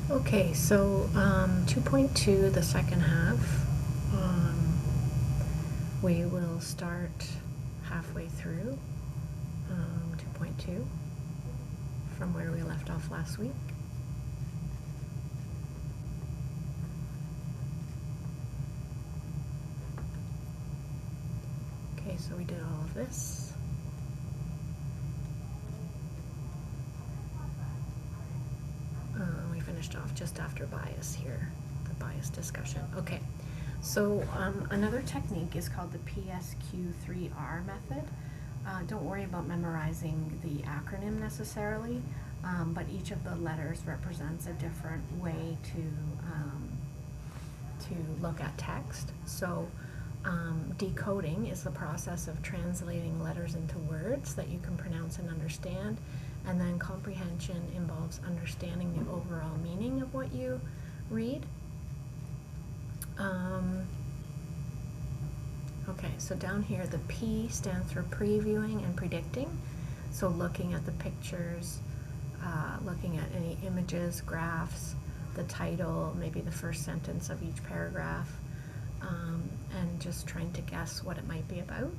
Okay, so 2.2, the second half, we will start halfway through 2.2 from where we left off last week. Okay, so we did all of this. We finished off just after bias here, the bias discussion. Okay, so another technique is called the PSQ3R method. Don't worry about memorizing the acronym necessarily, but each of the letters represents a different way to look at text. So decoding is the process of translating letters into words that you can pronounce and understand, and then comprehension involves understanding the overall meaning of what you read. Okay, so down here the P stands for previewing and predicting. So looking at the pictures, looking at any images, graphs, the title, maybe the first sentence of each paragraph, and just trying to guess what it might be about.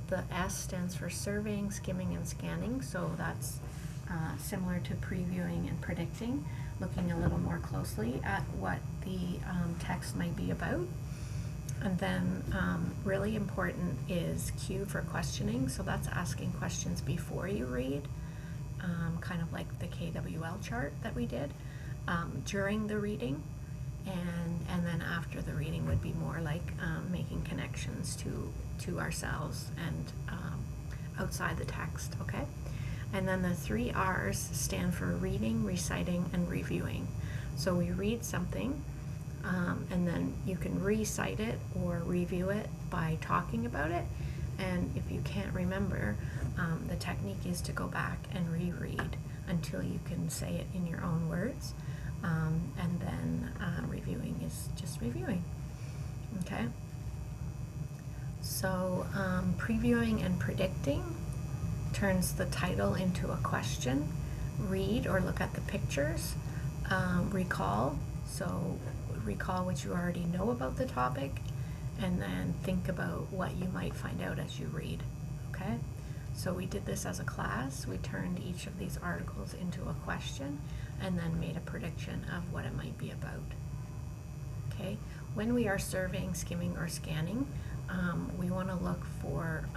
The S stands for surveying, skimming, and scanning. So that's similar to previewing and predicting, looking a little more closely at what the text might be about. And then really important is Q for questioning. So that's asking questions before you read, kind of like the KWL chart that we did, during the reading, and then after the reading would be more like making connections to ourselves and outside the text, okay? And then the 3 R's stand for reading, reciting, and reviewing. So we read something, and then you can recite it or review it by talking about it. And if you can't remember, the technique is to go back and reread until you can say it in your own words. And then reviewing is just reviewing. Okay? So previewing and predicting turns the title into a question. Read or look at the pictures. Recall, so recall what you already know about the topic, and then think about what you might find out as you read. Okay? So we did this as a class. We turned each of these articles into a question and then made a prediction of what it might be about. Okay? When we are surveying, skimming, or scanning, we want to look for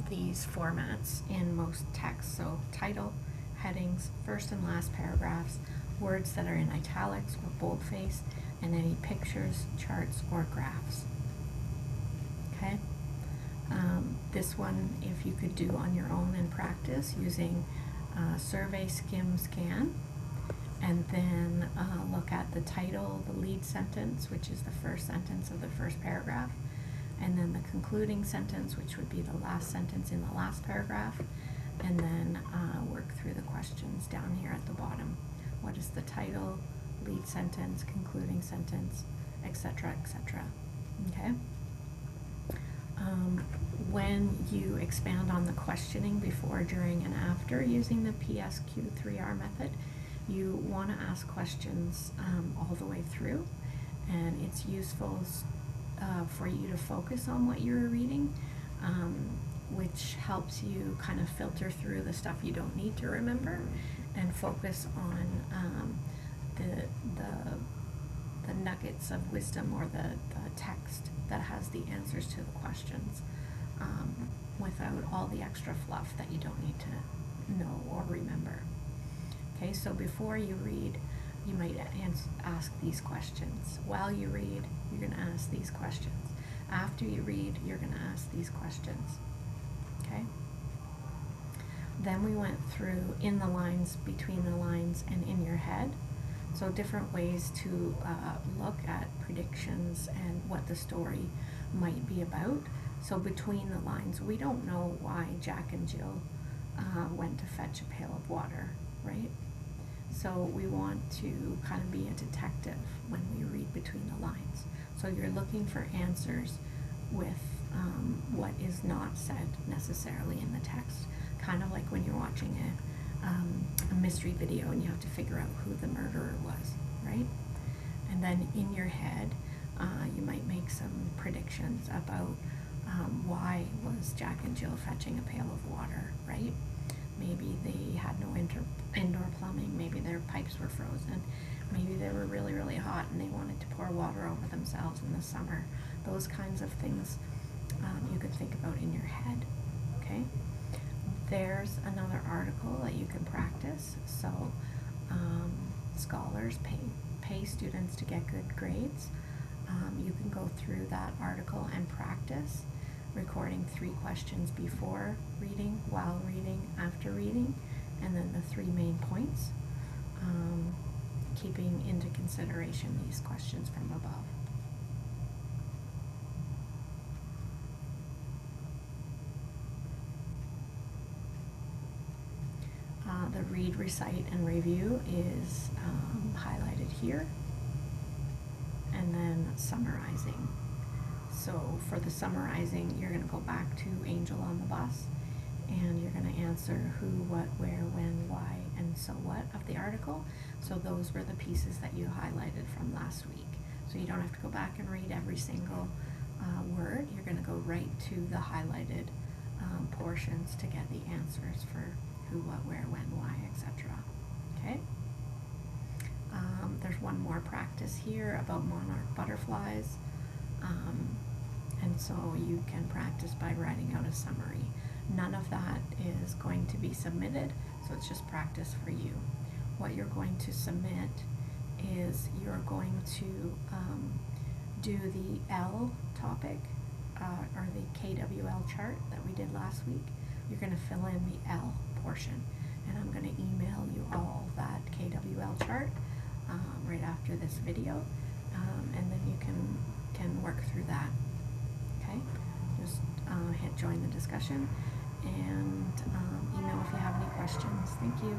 these formats in most texts. So title, headings, first and last paragraphs, words that are in italics or boldface, and any pictures, charts, or graphs. Okay? This one, if you could do on your own in practice using survey, skim, scan, and then look at the title, the lead sentence, which is the first sentence of the first paragraph, and then the concluding sentence, which would be the last sentence in the last paragraph, and then work through the questions down here at the bottom. What is the title, lead sentence, concluding sentence, etc., etc. Okay? When you expand on the questioning before, during, and after using the PSQ3R method, you want to ask questions all the way through, and it's useful for you to focus on what you're reading, which helps you kind of filter through the stuff you don't need to remember and focus on the nuggets of wisdom, or the text that has the answers to the questions, without all the extra fluff that you don't need to know or remember. Okay, so before you read, you might ask these questions. While you read, you're going to ask these questions. After you read, you're going to ask these questions. Okay? Then we went through in the lines, between the lines, and in your head. So different ways to look at predictions and what the story might be about. So between the lines, we don't know why Jack and Jill went to fetch a pail of water, right? So we want to kind of be a detective when we read between the lines. So you're looking for answers with what is not said necessarily in the text. Kind of like when you're watching a mystery video and you have to figure out who the murderer was, right? And then in your head, you might make some predictions about why was Jack and Jill fetching a pail of water, right? Maybe they had no indoor plumbing, maybe their pipes were frozen, maybe they were really, really hot and they wanted to pour water over themselves in the summer. Those kinds of things you could think about in your head, okay? There's another article that you can practice. So scholars pay students to get good grades. You can go through that article and practice recording 3 questions before reading, while reading, after reading, and then the 3 main points, keeping into consideration these questions from above. The read, recite, and review is highlighted here, and then summarizing. So for the summarizing, you're going to go back to Angel on the Bus, and you're going to answer who, what, where, when, why, and so what of the article. So those were the pieces that you highlighted from last week. So you don't have to go back and read every single word. You're going to go right to the highlighted portions to get the answers for who, what, where, when, why, etc. Okay? There's one more practice here about monarch butterflies. And so you can practice by writing out a summary. None of that is going to be submitted, so it's just practice for you. What you're going to submit is you're going to do the L topic, or the KWL chart that we did last week. You're going to fill in the L portion, and I'm going to email you all that KWL chart right after this video, and then you can work through that. Okay, just hit join the discussion and email if you have any questions. Thank you.